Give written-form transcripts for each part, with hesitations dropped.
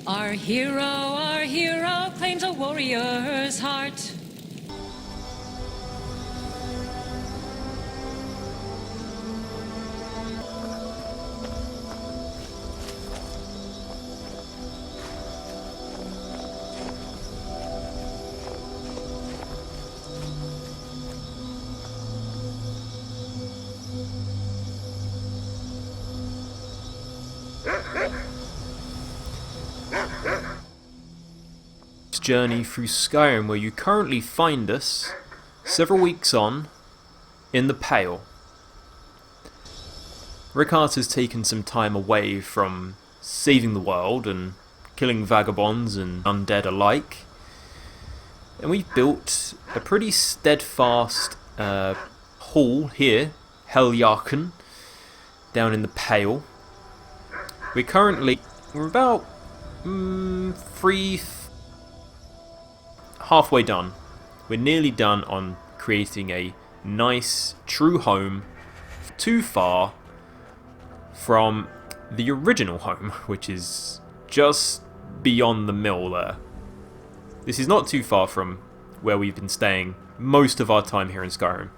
Our hero claims a warrior's heart. Journey through Skyrim, where you currently find us several weeks on in the Pale. Rickard has taken some time away from saving the world and killing vagabonds and undead alike, and we've built a pretty steadfast hall here, Heljarken, down in the Pale. We're about halfway done. We're nearly done on creating a nice, true home, too far from the original home, which is just beyond the mill there. This is not too far from where we've been staying most of our time here in Skyrim.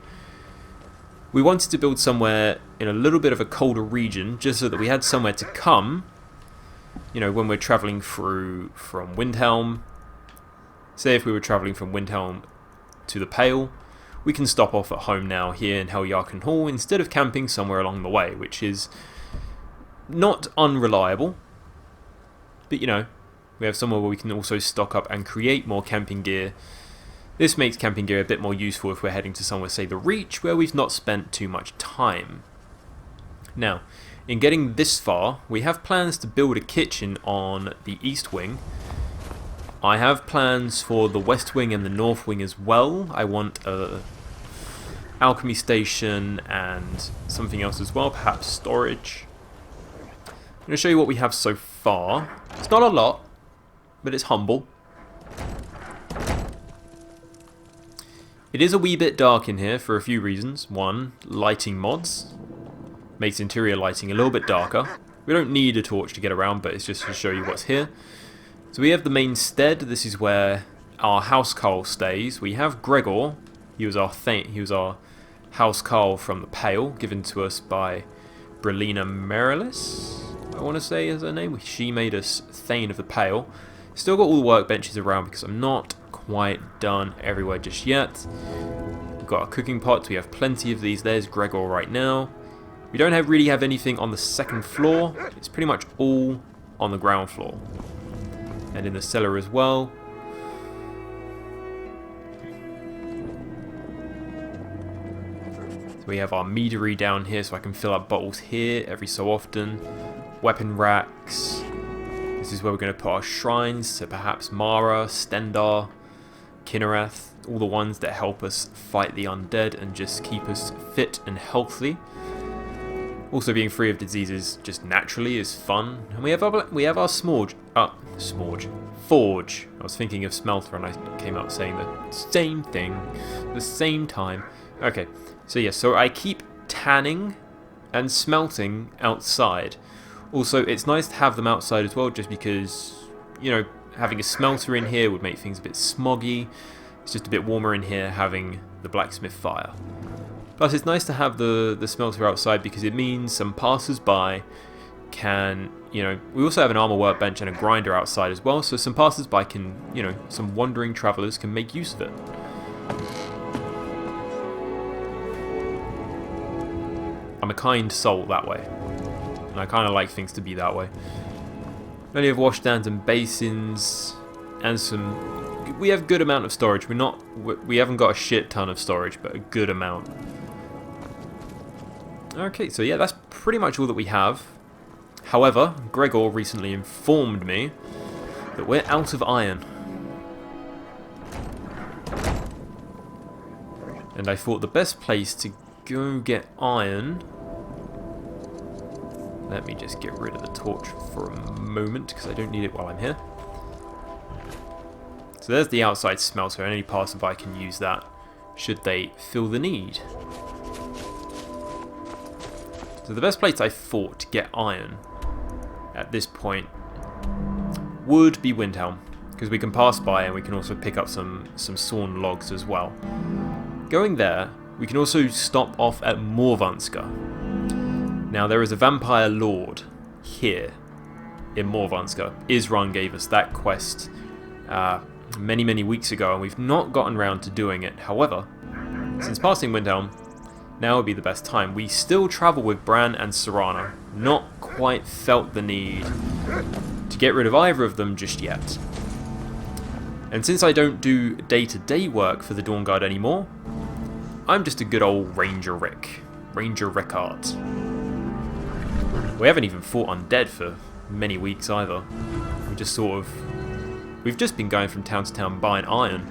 We wanted to build somewhere in a little bit of a colder region, just so that we had somewhere to come, you know, when we're travelling through from Windhelm. Say if we were travelling from Windhelm to the Pale, we can stop off at home now here in Heljarken Hall instead of camping somewhere along the way, which is not unreliable. But you know, we have somewhere where we can also stock up and create more camping gear. This makes camping gear a bit more useful if we're heading to somewhere, say the Reach, where we've not spent too much time. Now, in getting this far, we have plans to build a kitchen on the East Wing. I have plans for the West Wing and the North Wing as well. I want a alchemy station and something else as well, perhaps storage. I'm going to show you what we have so far. It's not a lot, but it's humble. It is a wee bit dark in here for a few reasons. One, lighting mods. Makes interior lighting a little bit darker. We don't need a torch to get around, but it's just to show you what's here. So we have the main stead. This is where our housecarl stays. We have Gregor. He was our housecarl from the Pale, given to us by Brelina Merilis, I want to say is her name. She made us Thane of the Pale. Still got all the workbenches around because I'm not quite done everywhere just yet. We've got our cooking pots. We have plenty of these. There's Gregor right now. We don't really have anything on the second floor. It's pretty much all on the ground floor. And in the cellar as well. So we have our meadery down here, so I can fill up bottles here every so often. Weapon racks. This is where we're going to put our shrines to perhaps Mara, Stendar, Kinnereth, all the ones that help us fight the undead and just keep us fit and healthy. Also, being free of diseases just naturally is fun. And we have our forge. I was thinking of smelter and I came out saying the same thing at the same time. Okay, so yeah, so I keep tanning and smelting outside. Also, it's nice to have them outside as well, just because, you know, having a smelter in here would make things a bit smoggy. It's just a bit warmer in here having the blacksmith fire. Plus, it's nice to have the smelter outside because it means some passers-by can, you know, we also have an armor workbench and a grinder outside as well, so some passers-by can, you know, some wandering travelers can make use of it. I'm a kind soul that way, and I kind of like things to be that way. Plenty of washstands and basins, and some. We have good amount of storage. We haven't got a shit ton of storage, but a good amount. Okay, so yeah, that's pretty much all that we have. However, Gregor recently informed me that we're out of iron. And I thought the best place to go get iron... Let me just get rid of the torch for a moment, because I don't need it while I'm here. So there's the outside smelter, and any passerby can use that, should they feel the need. So the best place I thought to get iron at this point would be Windhelm, because we can pass by and we can also pick up some sawn logs as well. Going there, we can also stop off at Morvanska. Now there is a vampire lord here in Morvanska. Isran gave us that quest many weeks ago, and we've not gotten around to doing it. However, since passing Windhelm, now would be the best time. We still travel with Bran and Serana. Not quite felt the need to get rid of either of them just yet. And since I don't do day-to-day work for the Dawnguard anymore, I'm just a good old Ranger Rick. Ranger Rickard. We haven't even fought undead for many weeks either. We've just been going from town to town buying iron.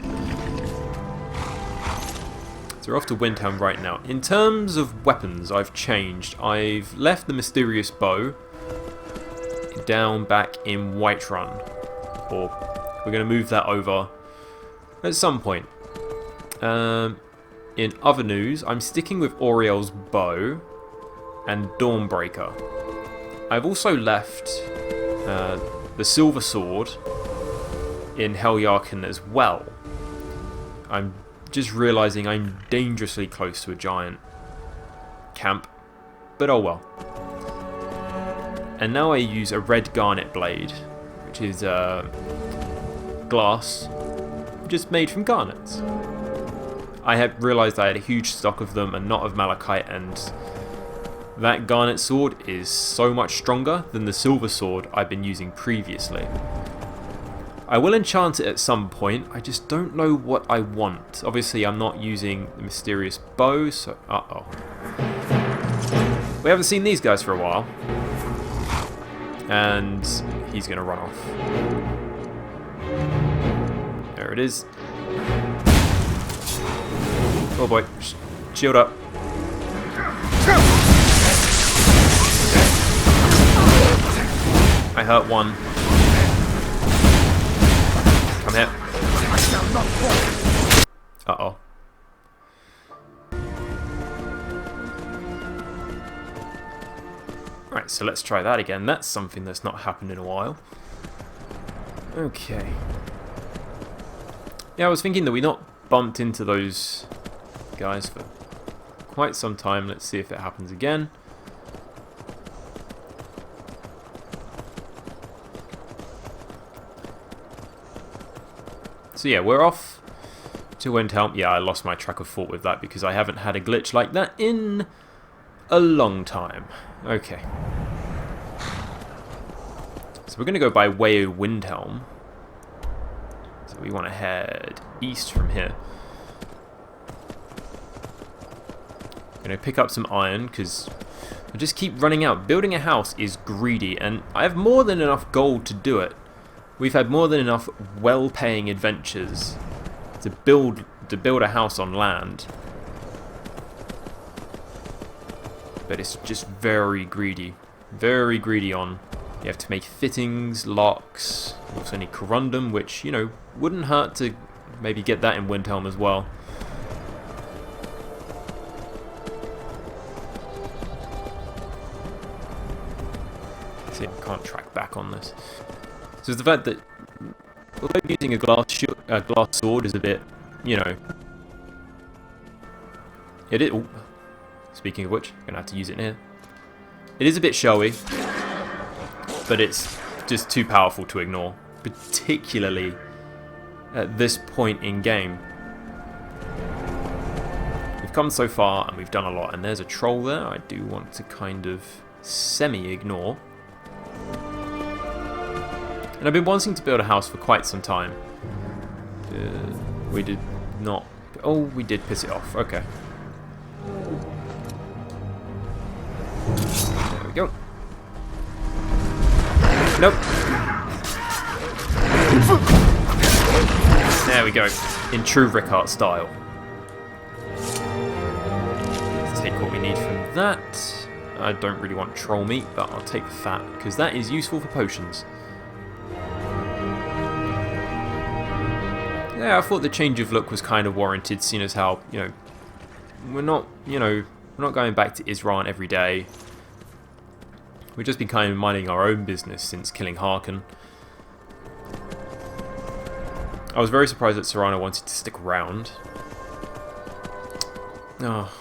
So we're off to Windhelm right now. In terms of weapons, I've changed. I've left the mysterious bow down back in Whiterun. Or we're going to move that over at some point. In other news, I'm sticking with Auriel's bow and Dawnbreaker. I've also left the silver sword in Heljarken as well. I'm just realising I'm dangerously close to a giant camp, but oh well. And now I use a red garnet blade, which is glass, just made from garnets. I had realised I had a huge stock of them and not of malachite, and that garnet sword is so much stronger than the silver sword I've been using previously. I will enchant it at some point, I just don't know what I want. Obviously I'm not using the mysterious bow, so uh-oh. We haven't seen these guys for a while. And he's going to run off. There it is. Oh boy, shield up. I hurt one. Come here. Uh-oh. Right, so let's try that again. That's something that's not happened in a while. Okay. Yeah, I was thinking that we not bumped into those guys for quite some time. Let's see if it happens again. So yeah, we're off to Windhelm. Yeah, I lost my track of thought with that because I haven't had a glitch like that in a long time. Okay. So we're going to go by way of Windhelm. So we want to head east from here. Going to pick up some iron because I just keep running out. Building a house is greedy, and I have more than enough gold to do it. We've had more than enough well-paying adventures to build a house on land. But it's just very greedy. Very greedy on... You have to make fittings, locks. You also need corundum, which, you know, wouldn't hurt to maybe get that in Windhelm as well. See, I can't track back on this. So it's the fact that, although using a glass sword is a bit, you know... Speaking of which, I'm going to have to use it in here. It is a bit showy, but it's just too powerful to ignore, particularly at this point in game. We've come so far and we've done a lot, and there's a troll there I do want to kind of semi-ignore. And I've been wanting to build a house for quite some time. We did not... Oh, we did piss it off. Okay. There we go. Nope. There we go. In true Rickard style. Let's take what we need from that. I don't really want troll meat, but I'll take the fat, because that is useful for potions. Yeah, I thought the change of look was kind of warranted, seeing as how, you know, we're not going back to Isran every day. We've just been kind of minding our own business since killing Harkon. I was very surprised that Serrano wanted to stick around. Oh,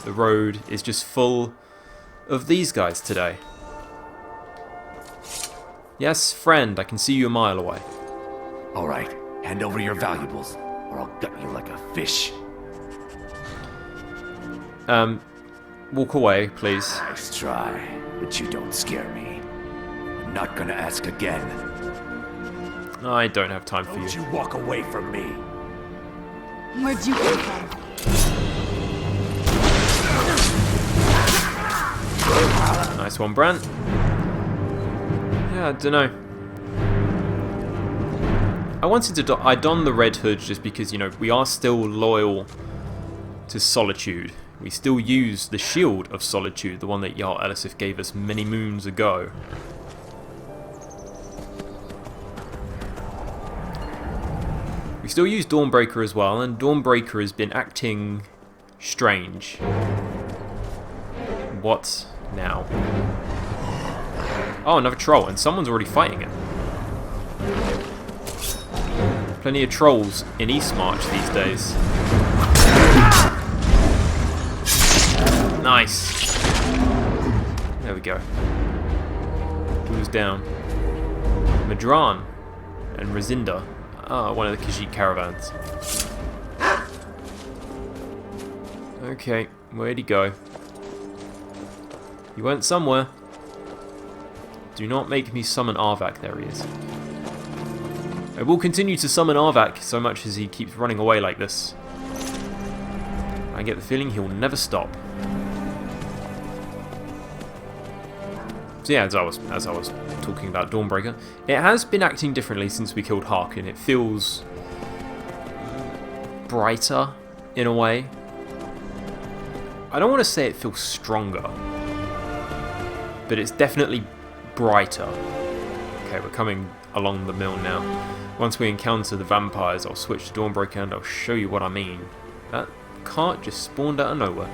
the road is just full of these guys today. Yes, friend, I can see you a mile away. Alright, hand over your valuables, or I'll gut you like a fish. Walk away, please. Nice try, but you don't scare me. I'm not gonna ask again. I don't have time for Don't you. you walk away from me. Where'd you come from? Nice one, Brant. Yeah, I don't know. I wanted to I donned the red hood just because, you know, we are still loyal to Solitude. We still use the Shield of Solitude, the one that Jarl Elisif gave us many moons ago. We still use Dawnbreaker as well, and Dawnbreaker has been acting strange. What now? Oh, another troll, and someone's already fighting it. Plenty of trolls in Eastmarch these days. Nice. There we go. Who's down? Madran and Rezinda. Ah, one of the Khajiit caravans. Okay, where'd he go? He went somewhere. Do not make me summon Arvak. There he is. I will continue to summon Arvak so much as he keeps running away like this. I get the feeling he'll never stop. So yeah, as I was talking about Dawnbreaker, it has been acting differently since we killed Harkin. It feels brighter in a way. I don't want to say it feels stronger, but it's definitely brighter. Okay, we're coming along the mill now. Once we encounter the vampires, I'll switch to Dawnbreaker and I'll show you what I mean. That cart just spawned out of nowhere.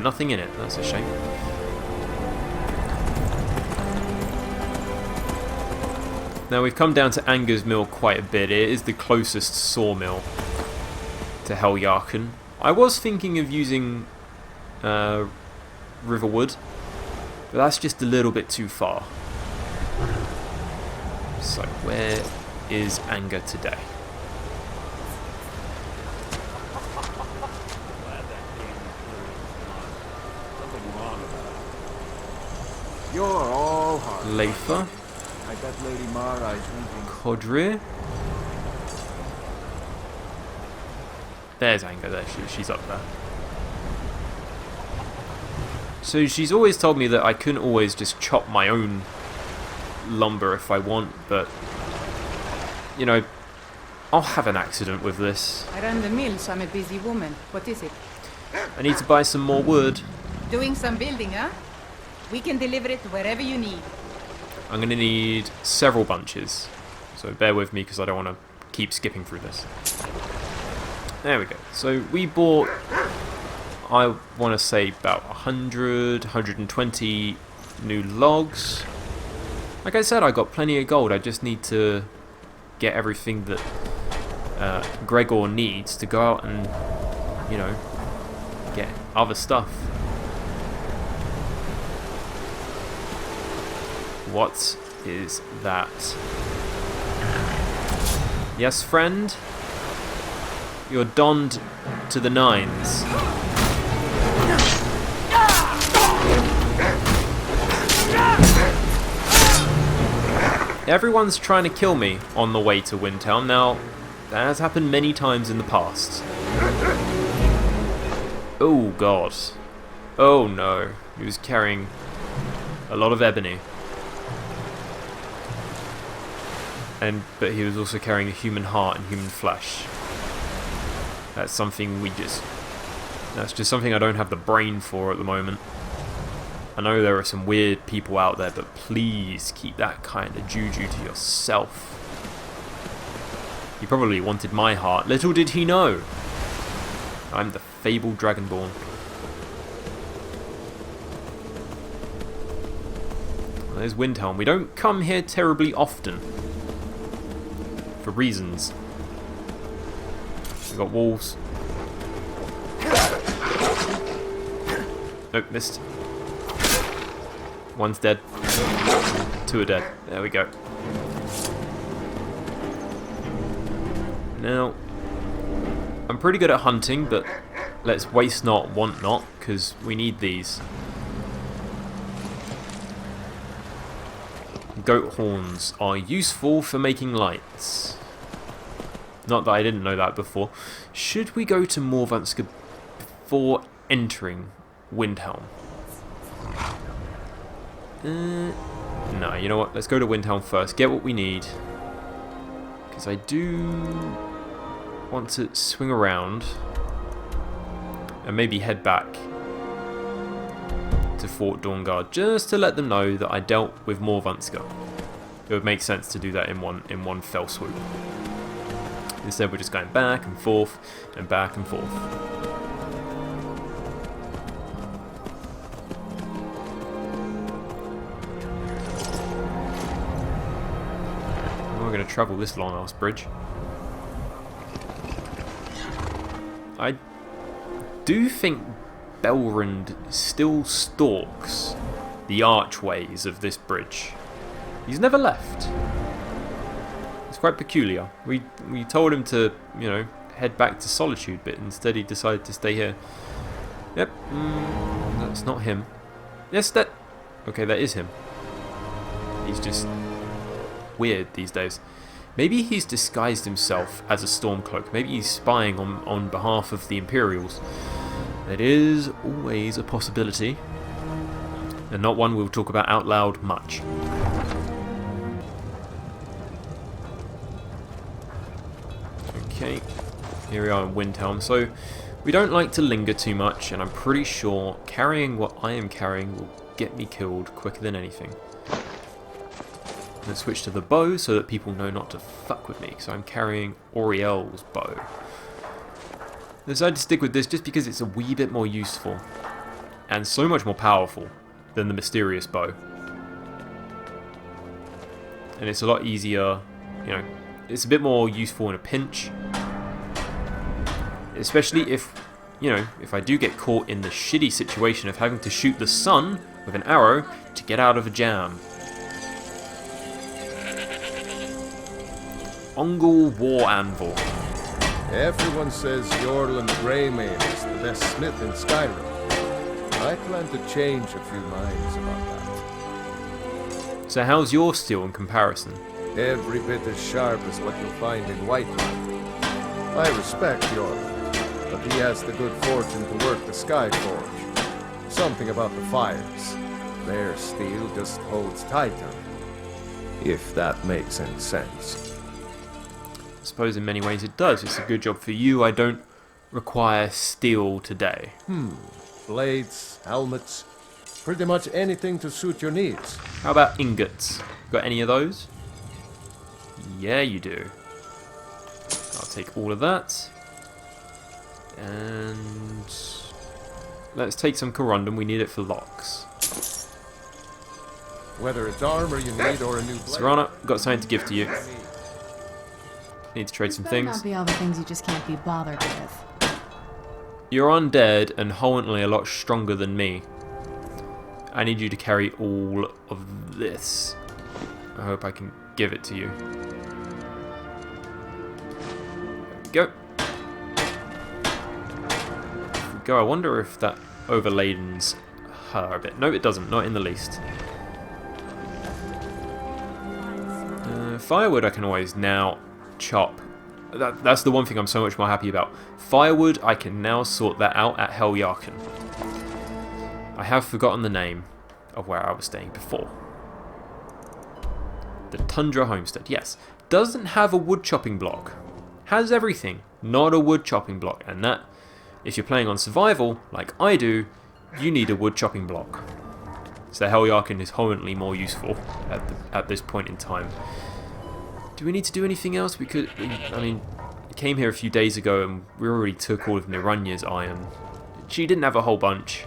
Nothing in it, that's a shame. Now we've come down to Anger's mill quite a bit. It is the closest sawmill to Heljarchen. I was thinking of using Riverwood, but that's just a little bit too far. So where is Anger today? You're all heart. Leifa, I bet Lady Mara is weeping. Kodrir. There's Anger there, she's up there. So she's always told me that I couldn't always just chop my own lumber if I want, but, you know, I'll have an accident with this. I run the mill, so I'm a busy woman. What is it? I need to buy some more wood. Doing some building, huh? We can deliver it wherever you need. I'm going to need several bunches, so bear with me because I don't want to keep skipping through this. There we go. So we bought, I want to say about 100, 120 new logs. Like I said, I got plenty of gold. I just need to get everything that Gregor needs to go out and, you know, get other stuff. What is that? Yes, friend? You're donned to the nines. Everyone's trying to kill me on the way to Windtown. Now, that has happened many times in the past. Oh god. Oh no. He was carrying a lot of ebony. But he was also carrying a human heart and human flesh. That's something that's just something I don't have the brain for at the moment. I know there are some weird people out there, but please keep that kind of juju to yourself. He probably wanted my heart. Little did he know. I'm the fabled Dragonborn. There's Windhelm. We don't come here terribly often. for reasons. We got wolves. Nope, missed. One's dead. Two are dead. There we go. Now, I'm pretty good at hunting, but let's waste not, want not, because we need these. Goat horns are useful for making lights. Not that I didn't know that before. Should we go to Morvanska before entering Windhelm? No, you know what? Let's go to Windhelm first. Get what we need. Because I do want to swing around and maybe head back to Fort Dawnguard just to let them know that I dealt with Morvanska. It would make sense to do that in one fell swoop. Instead, we're just going back and forth and back and forth. We're going to travel this long ass bridge. I do think Belrand still stalks the archways of this bridge. He's never left. It's quite peculiar. We told him to, you know, head back to Solitude, but instead he decided to stay here. Yep, that's not him. Yes, that... Okay, that is him. He's just weird these days. Maybe he's disguised himself as a Stormcloak. Maybe he's spying on behalf of the Imperials. It is always a possibility, and not one we'll talk about out loud much. Okay, here we are in Windhelm. So we don't like to linger too much, and I'm pretty sure carrying what I am carrying will get me killed quicker than anything. Let's switch to the bow so that people know not to fuck with me, because I'm carrying Auriel's bow. I decided to stick with this just because it's a wee bit more useful and so much more powerful than the mysterious bow. And it's a lot easier, you know, it's a bit more useful in a pinch. Especially if, you know, if I do get caught in the shitty situation of having to shoot the sun with an arrow to get out of a jam. Ungol War Anvil. Everyone says Yorland Greymane is the best smith in Skyrim. I plan to change a few minds about that. So how's your steel in comparison? Every bit as sharp as what you'll find in Whiterun. I respect Yorland, but he has the good fortune to work the Skyforge. Something about the fires. Their steel just holds tighter. If that makes any sense. I suppose in many ways it does. It's a good job for you. I don't require steel today. Blades, helmets, pretty much anything to suit your needs. How about ingots? Got any of those? Yeah, you do. I'll take all of that. And let's take some corundum. We need it for locks. Whether it's armor you need or a new blade. Serana, got something to give to you. Need to trade some Better things. not be all the things you just can't be bothered with. You're undead and wholly a lot stronger than me. I need you to carry all of this. I hope I can give it to you. There we go. There we go. I wonder if that overladens her a bit. No, it doesn't. Not in the least. Firewood I can always now chop. That's the one thing I'm so much more happy about. Firewood, I can now sort that out at Heljarken. I have forgotten the name of where I was staying before. The Tundra Homestead, yes. Doesn't have a wood chopping block. Has everything, not a wood chopping block. And that, if you're playing on survival, like I do, you need a wood chopping block. So Heljarken is wholly more useful at this point in time. Do we need to do anything else? We could, I mean, came here a few days ago and we already took all of Niranya's iron. She didn't have a whole bunch.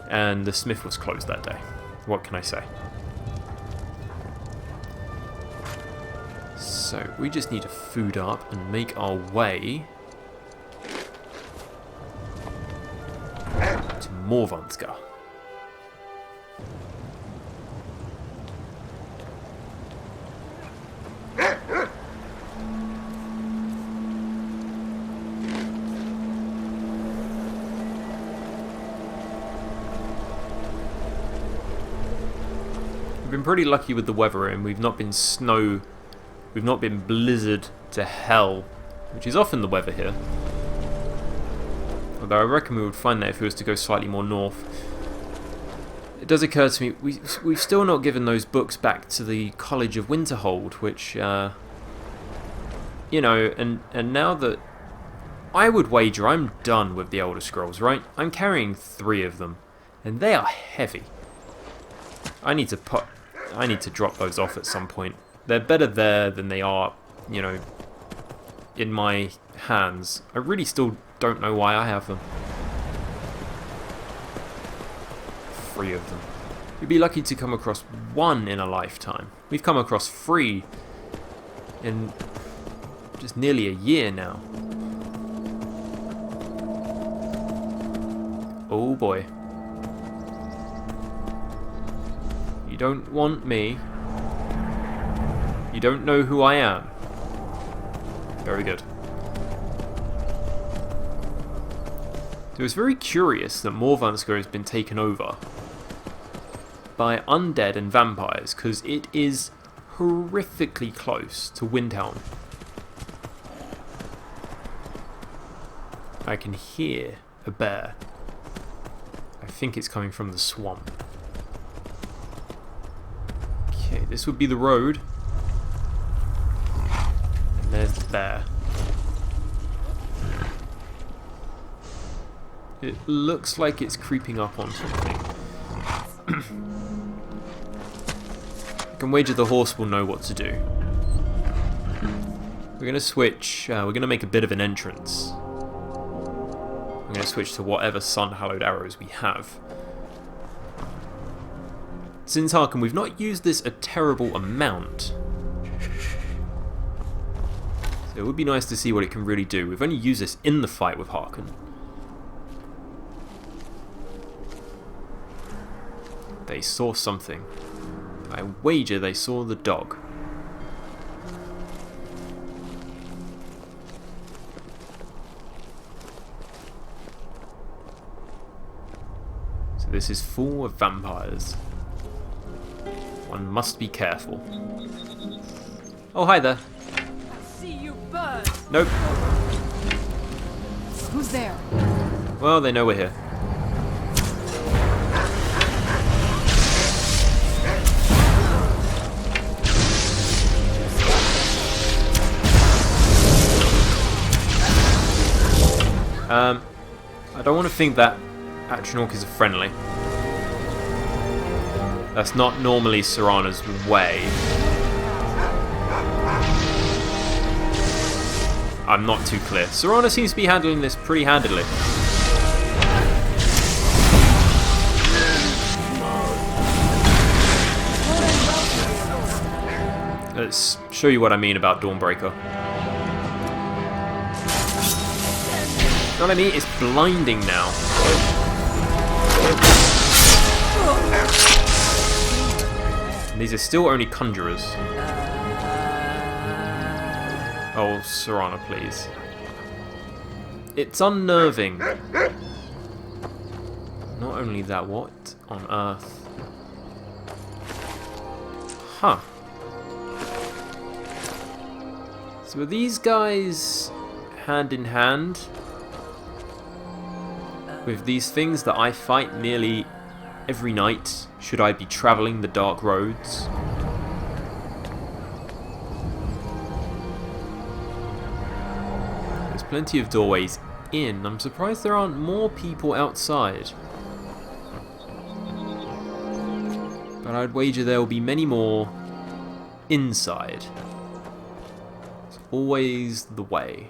And the smith was closed that day. What can I say? So we just need to food up and make our way to Morvanska. We've been pretty lucky with the weather, and we've not been blizzard to hell, which is often the weather here. Although I reckon we would find that if we was to go slightly more north. It does occur to me, we've still not given those books back to the College of Winterhold, which, you know, and now that I would wager I'm done with the Elder Scrolls, right? I'm carrying 3 of them, and they are heavy. I need to drop those off at some point. They're better there than they are, you know, in my hands. I really still don't know why I have them. 3 of them. We'd be lucky to come across 1 in a lifetime. We've come across 3 in just nearly a year now. Oh boy. You don't want me. You don't know who I am. Very good. So it's very curious that Morvanska has been taken over by undead and vampires, because it is horrifically close to Windhelm. I can hear a bear. I think it's coming from the swamp. Okay, this would be the road. And there's the bear. It looks like it's creeping up on something. I can wager the horse will know what to do. We're going to switch, we're going to make a bit of an entrance. I'm going to switch to whatever sun-hallowed arrows we have. Since Harken, we've not used this a terrible amount. So it would be nice to see what it can really do. We've only used this in the fight with Harken. They saw something. I wager they saw the dog. So this is full of vampires. One must be careful. Oh, hi there. See you birds. Nope. Who's there? Well, they know we're here. I don't want to think that Atronach is a friendly. That's not normally Serana's way. I'm not too clear. Serana seems to be handling this pretty handedly. Let's show you what I mean about Dawnbreaker. What I mean, it's blinding now. And these are still only conjurers. Oh, Serana, please. It's unnerving. Not only that, what on earth? Huh. So are these guys hand in hand with these things that I fight nearly every night, should I be travelling the dark roads? There's plenty of doorways in. I'm surprised there aren't more people outside. But I'd wager there will be many more inside. It's always the way.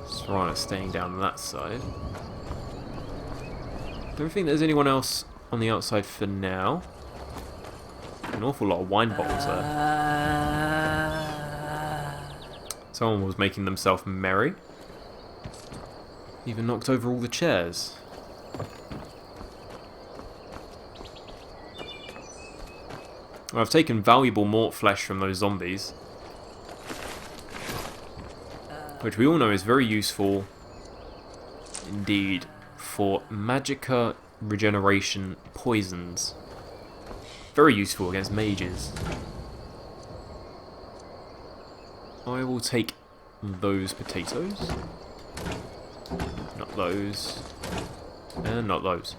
Serana staying down that side. Don't think there's anyone else on the outside for now. An awful lot of wine bottles there. Someone was making themselves merry. Even knocked over all the chairs. Well, I've taken valuable mort flesh from those zombies, which we all know is very useful indeed for magicka regeneration poisons. Very useful against mages. I will take those potatoes. Not those. And not those.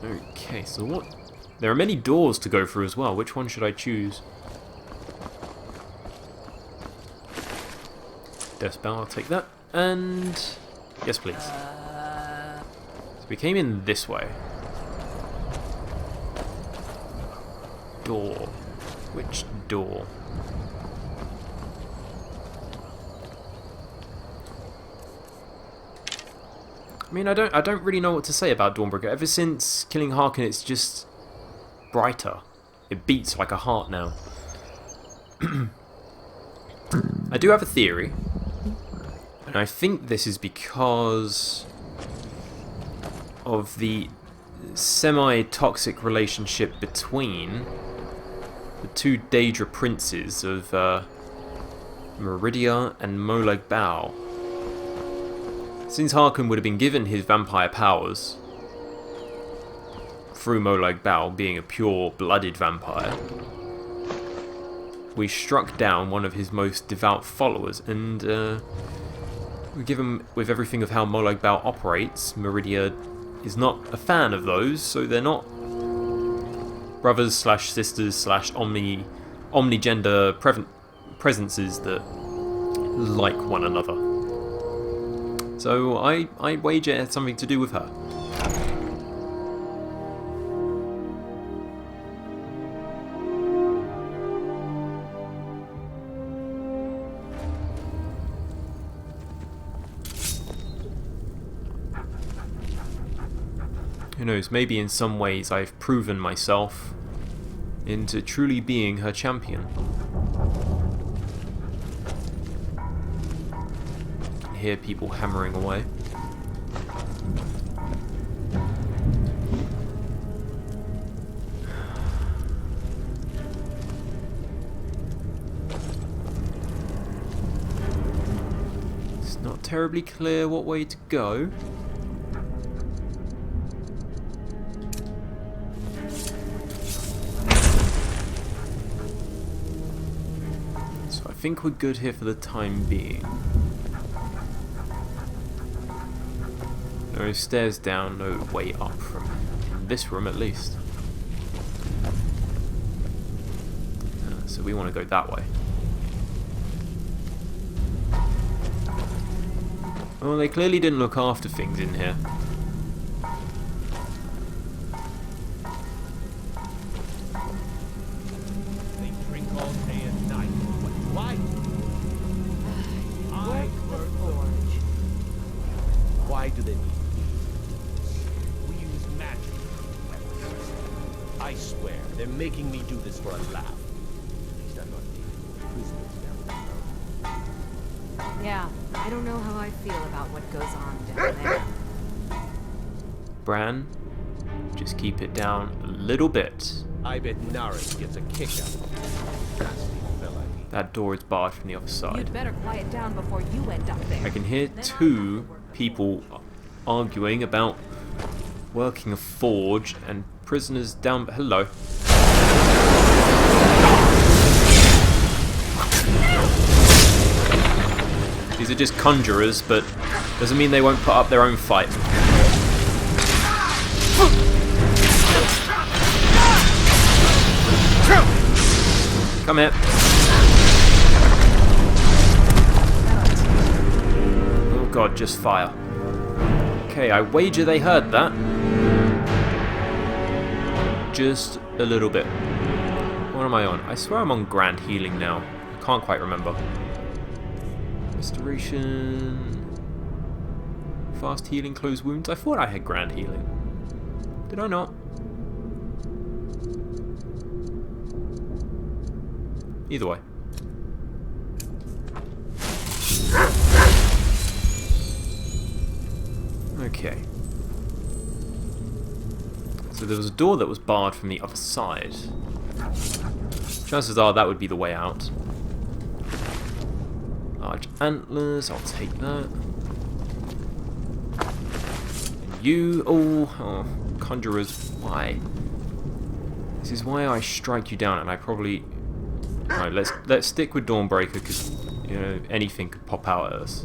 Okay, so what? There are many doors to go through as well. Which one should I choose? Death Bell, I'll take that. And... yes, please. So we came in this way. Door. Which door? I mean, I don't really know what to say about Dawnbreaker. Ever since killing Harkin, it's just brighter. It beats like a heart now. I do have a theory, and I think this is because of the semi-toxic relationship between the two Daedra princes of Meridia and Molag Bal. Since Harkon would have been given his vampire powers through Molag Bal being a pure-blooded vampire, we struck down one of his most devout followers, and we give him with everything of how Molag Bal operates. Meridia is not a fan of those, so they're not brothers slash sisters slash omnigender presences that like one another. So I wager it had something to do with her. Who knows, maybe in some ways I've proven myself into truly being her champion. I can hear people hammering away. It's not terribly clear what way to go. I think we're good here for the time being. No stairs down, no way up from this room at least. So we want to go that way. Well, they clearly didn't look after things in here. Why do they need we use magic weapons. I swear, they're making me do this for a laugh. At least I'm not taking prisoners down there. Yeah, I don't know how I feel about what goes on down there. Bran, just keep it down a little bit. I bet Naris gets a kick out of it. Nasty fella. That door is barred from the other side. You'd better quiet down before you end up there. I can hear two people arguing about working a forge and prisoners down. Hello. These are just conjurers, but doesn't mean they won't put up their own fight. Come here. Oh god, just fire. Okay, I wager they heard that. Just a little bit. What am I on? I swear I'm on grand healing now. I can't quite remember. Restoration. Fast healing, close wounds. I thought I had grand healing. Did I not? Either way. Okay. So there was a door that was barred from the other side. Chances are that would be the way out. Large antlers, I'll take that. And you, oh, conjurers, why? This is why I strike you down, and I probably. Alright, let's stick with Dawnbreaker because you know anything could pop out at us.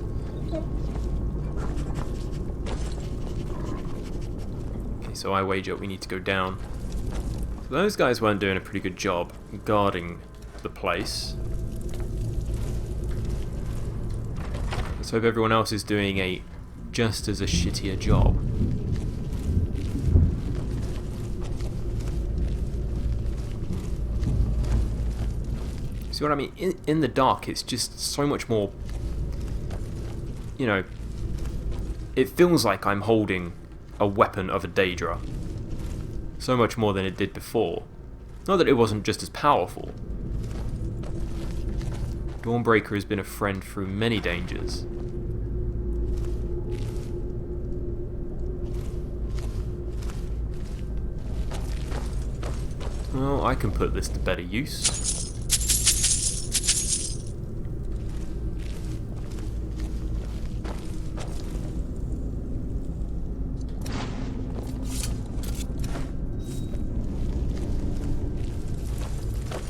Okay, so I wager we need to go down. So those guys weren't doing a pretty good job guarding the place. Let's hope everyone else is doing a just as a shittier job. See what I mean? In the dark, it's just so much more, you know, it feels like I'm holding a weapon of a Daedra. So much more than it did before. Not that it wasn't just as powerful. Dawnbreaker has been a friend through many dangers. Well, I can put this to better use.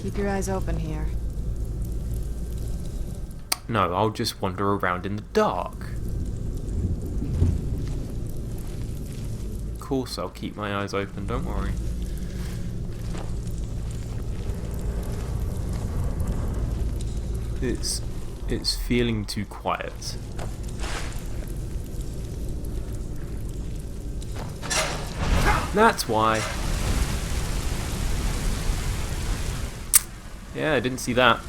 Keep your eyes open here. No, I'll just wander around in the dark. Of course I'll keep my eyes open, don't worry. It's feeling too quiet. That's why. Yeah, I didn't see that.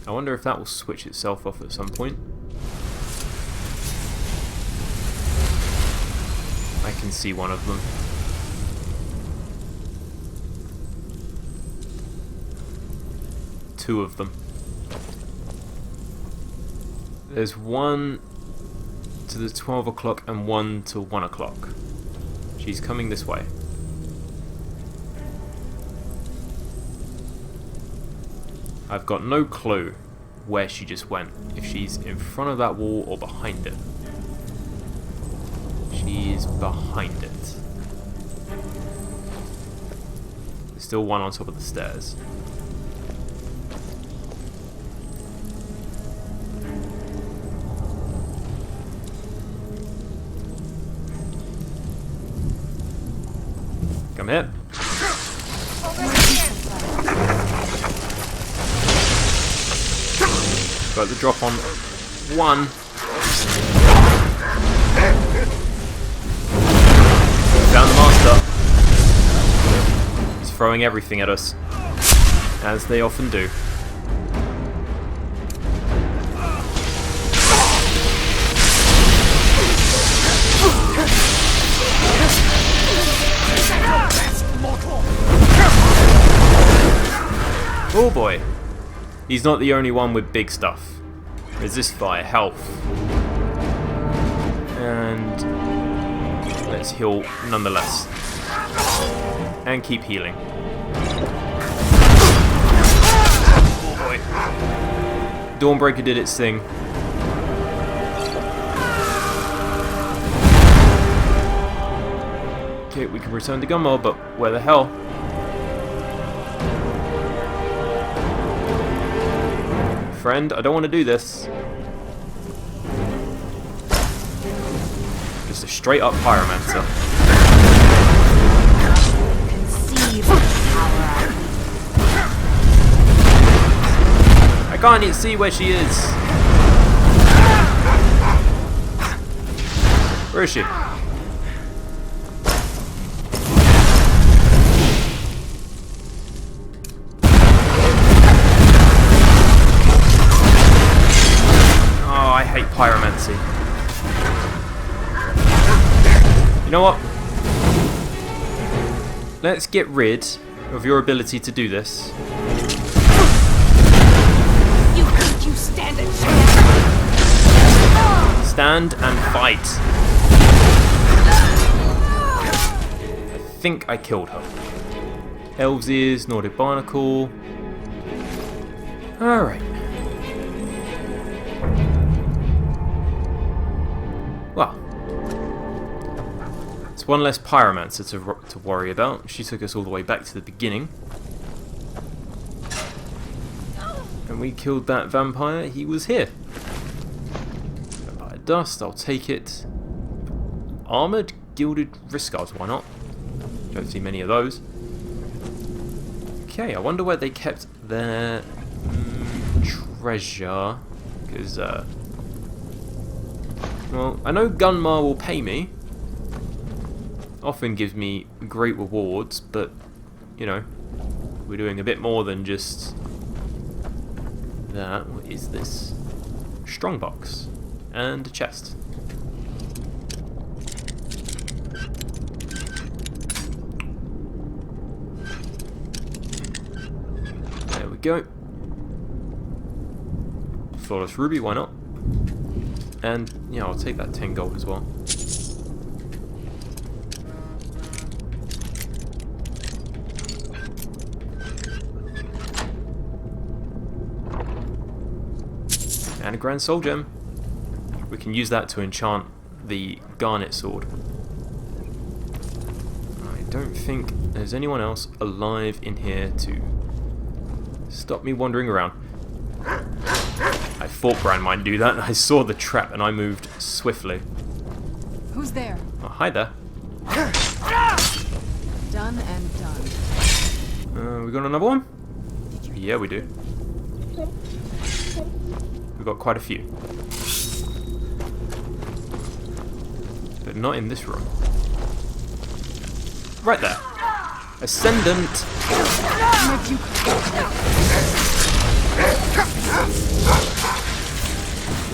I wonder if that will switch itself off at some point. I can see one of them. Two of them. There's one to the 12 o'clock and one to 1 o'clock. She's coming this way. I've got no clue where she just went. If she's in front of that wall or behind it. She's behind it. There's still one on top of the stairs. Come here. Got the drop on one. Found the master. He's throwing everything at us, as they often do. Oh boy. He's not the only one with big stuff. Resist fire, health. And let's heal nonetheless. And keep healing. Oh boy. Dawnbreaker did its thing. Okay, we can return to gun mode, but where the hell? Friend, I don't want to do this. Just a straight up pyromancer. Conceive of power. I can't even see where she is. Where is she? great pyromancy. You know what? Let's get rid of your ability to do this. You think you stand a chance? Stand and fight. I think I killed her. Elves ears, Nordic barnacle. Alright. Well. It's one less pyromancer to worry about. She took us all the way back to the beginning. And we killed that vampire. He was here. Vampire dust, I'll take it. Armoured gilded wrist guards, why not? Don't see many of those. Okay, I wonder where they kept their treasure. Because, well, I know Gunmar will pay me. Often gives me great rewards, but, you know, we're doing a bit more than just that. What is this? Strongbox. And a chest. There we go. Flawless ruby, why not? And, yeah, I'll take that 10 gold as well. And a grand soul gem. We can use that to enchant the garnet sword. I don't think there's anyone else alive in here to stop me wandering around. I thought Bran might do that. I saw the trap and I moved swiftly. Who's there? Oh, hi there. Done and done. We got another one? Yeah, we do. We've got quite a few. But not in this room. Right there. Ascendant.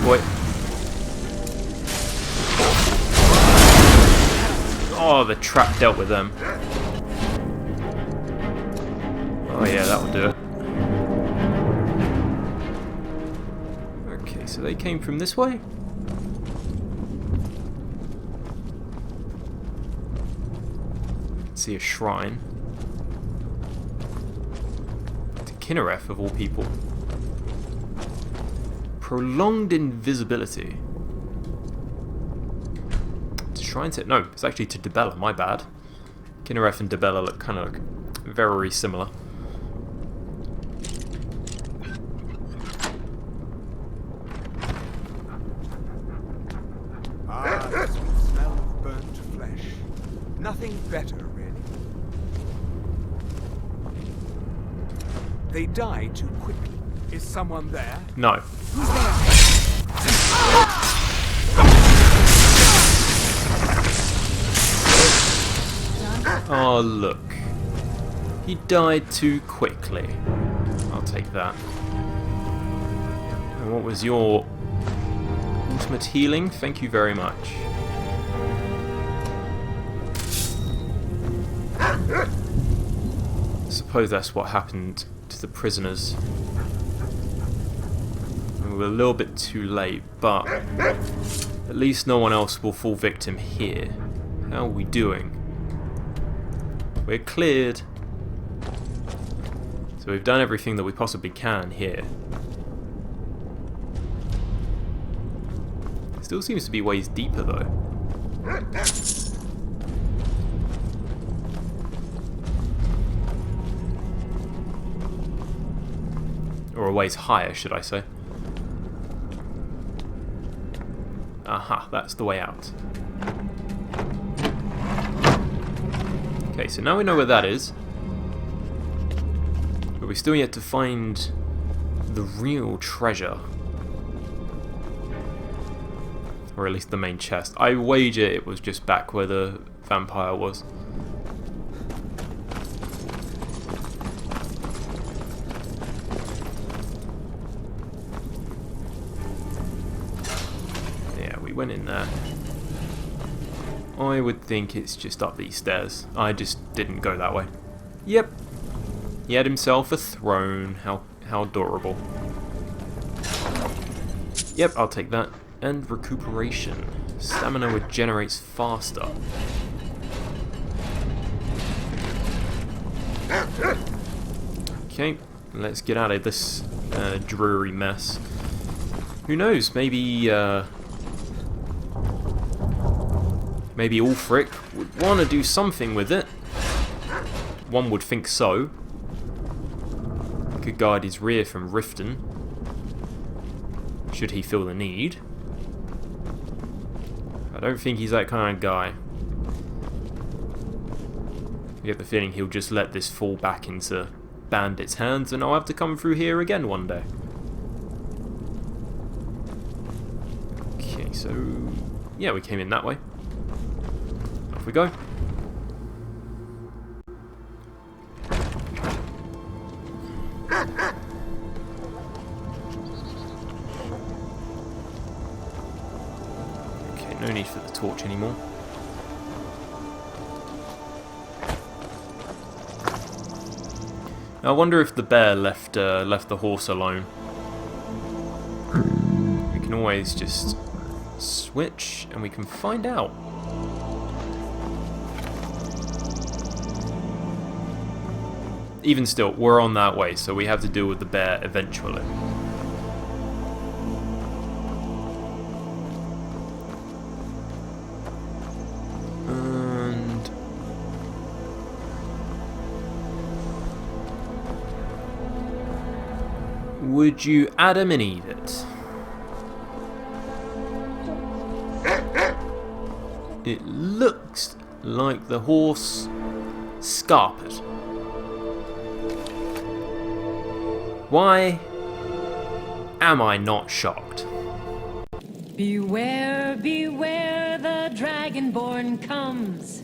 Boy. Oh, the trap dealt with them. Oh yeah, that will do it. Okay, so they came from this way? See a shrine. To Kinnereth, of all people. Prolonged invisibility. To shrine to... No, it's actually to Dibella, my bad. Kinnereth and Dibella look kind of very similar. Ah, the sweet smell of burnt flesh. Nothing better, really. They die too quickly. Is someone there? No. Who's there? Oh, look. He died too quickly. I'll take that. And what was your ultimate healing? Thank you very much. I suppose that's what happened to the prisoners. We were a little bit too late, but at least no one else will fall victim here. How are we doing? We're cleared. So we've done everything that we possibly can here. Still seems to be ways deeper though. Or a ways higher, should I say. Aha, that's the way out. Okay, so now we know where that is. But we're still yet to find the real treasure. Or at least the main chest. I wager it was just back where the vampire was. we went in there. I would think it's just up these stairs. I just didn't go that way. Yep. He had himself a throne. How adorable. Yep, I'll take that. And recuperation. Stamina regenerates faster. Okay, let's get out of this dreary mess. Who knows, maybe Ulfric would want to do something with it. One would think so. Could guard his rear from Riften, should he feel the need. I don't think he's that kind of guy. I get the feeling he'll just let this fall back into bandits' hands and I'll have to come through here again one day. Okay, so yeah, we came in that way. Off we go. Okay, no need for the torch anymore. Now, I wonder if the bear left the horse alone. We can always just switch and we can find out. Even still, we're on that way, so we have to deal with the bear eventually. And would you Adam and Eve it? It looks like the horse scarpered. Why am I not shocked? Beware, beware, the dragonborn comes.